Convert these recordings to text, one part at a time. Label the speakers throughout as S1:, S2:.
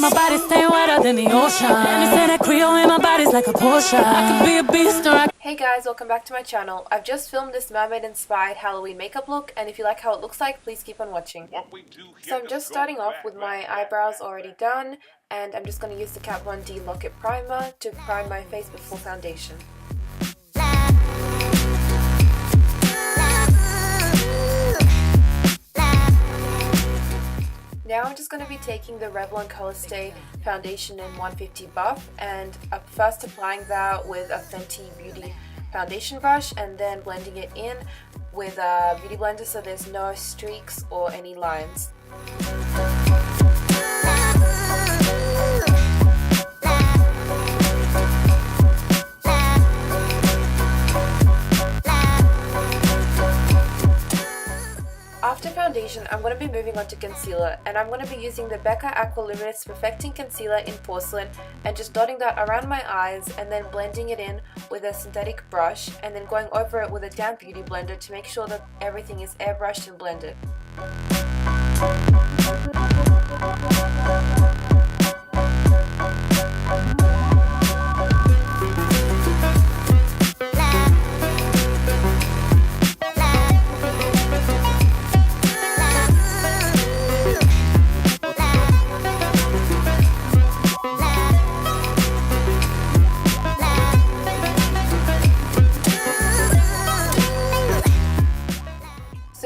S1: my body stay wetter than the ocean. And they say that Creole in my body's like a Porsche. I could be a beast or I...
S2: Hey guys, welcome back to my channel. I've just filmed this mermaid inspired Halloween makeup look, and if you like how it looks like, please keep on watching. So I'm just starting off with my eyebrows already done, and I'm just going to use the Kat Von D Lock-It Primer to prime my face before foundation. Now I'm just going to be taking the Revlon Colorstay foundation in 150 buff, and first applying that with a Fenty Beauty foundation brush and then blending it in with a beauty blender so there's no streaks or any lines. After foundation, I'm going to be moving on to concealer, and I'm going to be using the Becca Aqua Luminous Perfecting Concealer in Porcelain and just dotting that around my eyes and then blending it in with a synthetic brush and then going over it with a damp beauty blender to make sure that everything is airbrushed and blended.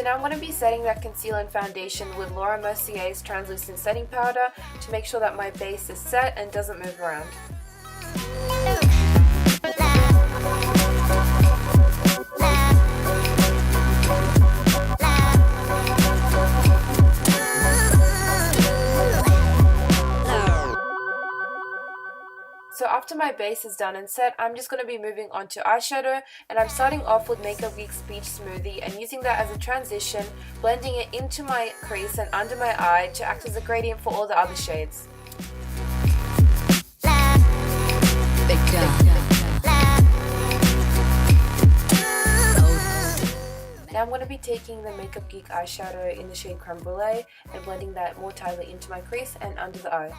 S2: Now I'm going to be setting that concealer and foundation with Laura Mercier's translucent setting powder to make sure that my base is set and doesn't move around. So after my base is done and set, I'm just going to be moving on to eyeshadow, and I'm starting off with Makeup Geek's Peach Smoothie and using that as a transition, blending it into my crease and under my eye to act as a gradient for all the other shades. Now I'm going to be taking the Makeup Geek eyeshadow in the shade Creme Brulee and blending that more tightly into my crease and under the eye.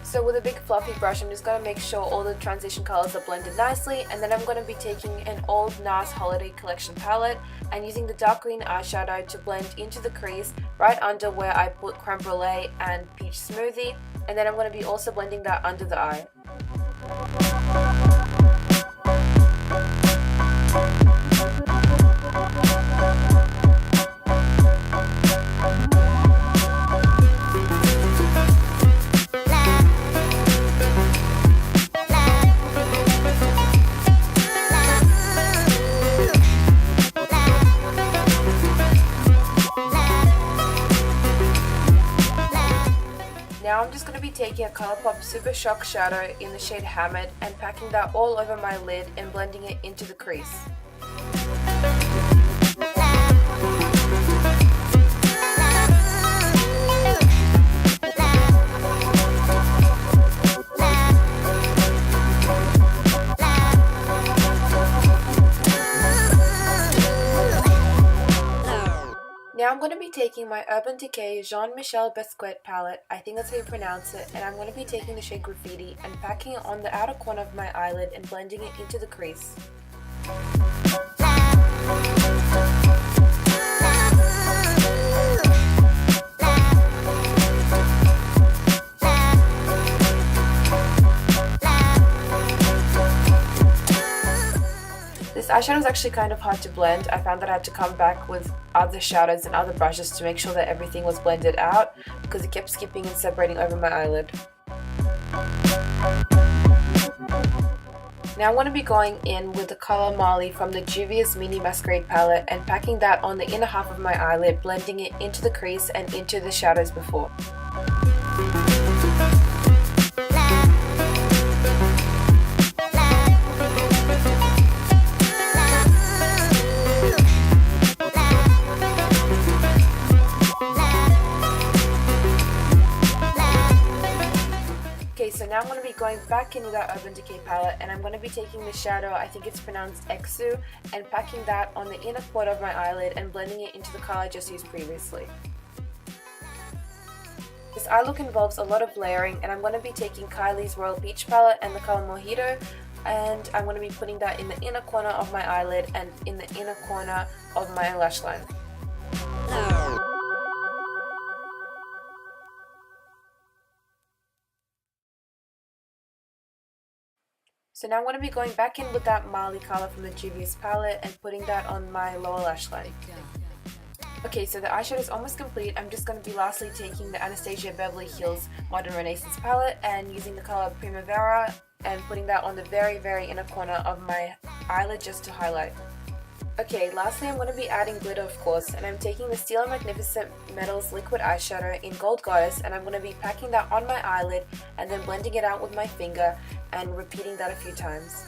S2: So with a big fluffy brush, I'm just going to make sure all the transition colors are blended nicely, and then I'm going to be taking an old NARS Holiday Collection palette and using the dark green eyeshadow to blend into the crease right under where I put Creme Brulee and Peach Smoothie, and then I'm going to be also blending that under the eye. Now I'm just going to be taking a Colourpop Super Shock shadow in the shade Hammered and packing that all over my lid and blending it into the crease. Now I'm going to be taking my Urban Decay Jean-Michel Basquiat palette, I think that's how you pronounce it, and I'm going to be taking the shade Graffiti and packing it on the outer corner of my eyelid and blending it into the crease. This eyeshadow is actually kind of hard to blend. I found that I had to come back with other shadows and other brushes to make sure that everything was blended out because it kept skipping and separating over my eyelid. Now I'm going to be going in with the color Marley from the Juvia's Mini Masquerade palette and packing that on the inner half of my eyelid, blending it into the crease and into the shadows before. now I'm going to be going back in with our Urban Decay palette, and I'm going to be taking the shadow, I think it's pronounced Exu, and packing that on the inner corner of my eyelid and blending it into the color I just used previously. This eye look involves a lot of layering, and I'm going to be taking Kylie's Royal Peach palette and the color Mojito, and I'm going to be putting that in the inner corner of my eyelid and in the inner corner of my lash line. So now I'm going to be going back in with that Marley color from the Juvia's palette and putting that on my lower lash line. Okay, so the eyeshadow is almost complete. I'm just going to be lastly taking the Anastasia Beverly Hills Modern Renaissance palette and using the color Primavera and putting that on the very inner corner of my eyelid just to highlight. Okay, lastly I'm going to be adding glitter, of course, and I'm taking the Stila Magnificent Metals liquid eyeshadow in Gold Goddess, and I'm going to be packing that on my eyelid and then blending it out with my finger and repeating that a few times.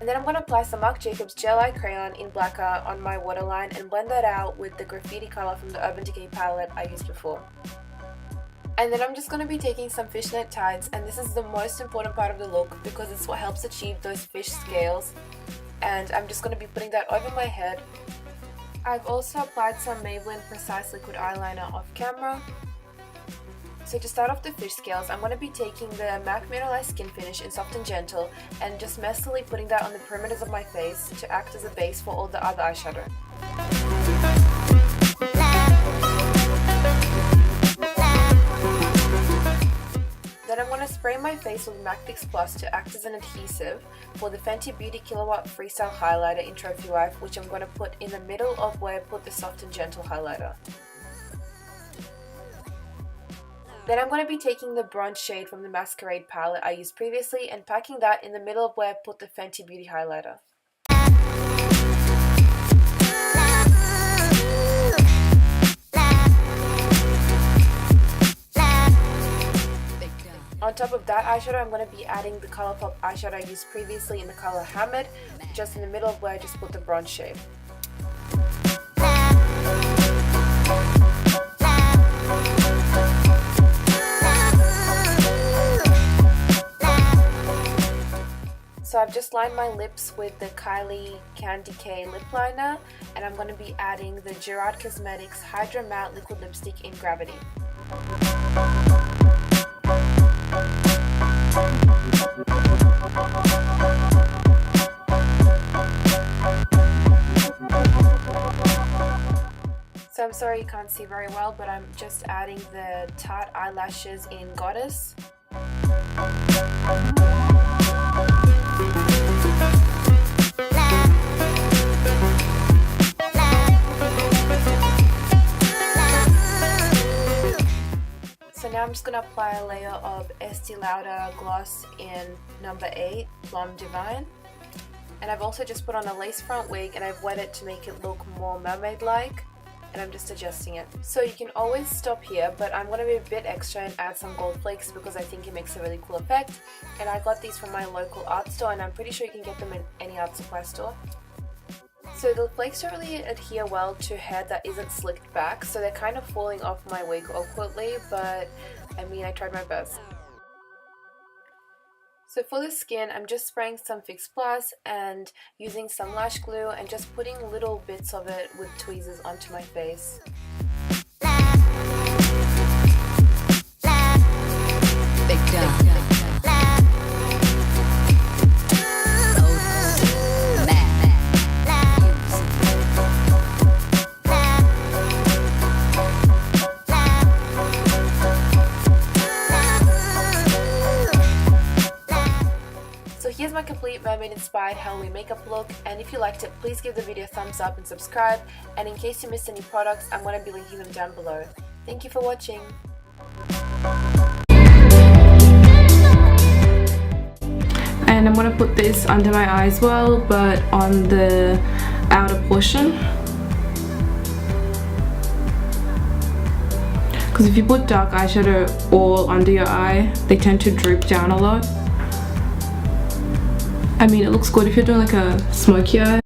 S2: And then I'm going to apply some Marc Jacobs Gel Eye Crayon in Blacker on my waterline and blend that out with the graffiti color from the Urban Decay palette I used before. And then I'm just going to be taking some fishnet tights, and this is the most important part of the look because it's what helps achieve those fish scales. And I'm just going to be putting that over my head. I've also applied some Maybelline Precise Liquid Eyeliner off camera. So to start off the fish scales, I'm going to be taking the MAC Mineralized Skin Finish in Soft and Gentle and just messily putting that on the perimeters of my face to act as a base for all the other eyeshadow. Then I'm going to spray my face with MAC Fix Plus to act as an adhesive for the Fenty Beauty Kilowatt Freestyle Highlighter in Trophy Wife, which I'm going to put in the middle of where I put the Soft and Gentle highlighter. Then I'm going to be taking the bronze shade from the Masquerade palette I used previously and packing that in the middle of where I put the Fenty Beauty highlighter. On top of that eyeshadow, I'm going to be adding the Colourpop eyeshadow I used previously in the color Hammered, just in the middle of where I just put the bronze shade. So I've just lined my lips with the Kylie Can Decay lip liner, and I'm going to be adding the Gerard Cosmetics Hydra Matte Liquid Lipstick in Gravity. So I'm sorry you can't see very well, but I'm just adding the Tarte eyelashes in Goddess. So now I'm just going to apply a layer of Estee Lauder gloss in number 8, Plum Divine. And I've also just put on a lace front wig and I've wet it to make it look more mermaid-like. And I'm just adjusting it. So you can always stop here, but I'm going to be a bit extra and add some gold flakes because I think it makes a really cool effect. And I got these from my local art store, and I'm pretty sure you can get them in any art supply store. So the flakes don't really adhere well to hair that isn't slicked back, so they're kind of falling off my wig awkwardly, but I mean, I tried my best. So for the skin, I'm just spraying some Fix Plus and using some lash glue and just putting little bits of it with tweezers onto my face. Here's my complete mermaid inspired Halloween makeup look, and if you liked it, please give the video a thumbs up and subscribe, and in case you missed any products, I'm going to be linking them down below. Thank you for watching. And I'm going to put this under my eye as well, but on the outer portion. Because if you put dark eyeshadow all under your eye, they tend to droop down a lot. I mean, it looks good if you're doing like a smoky eye.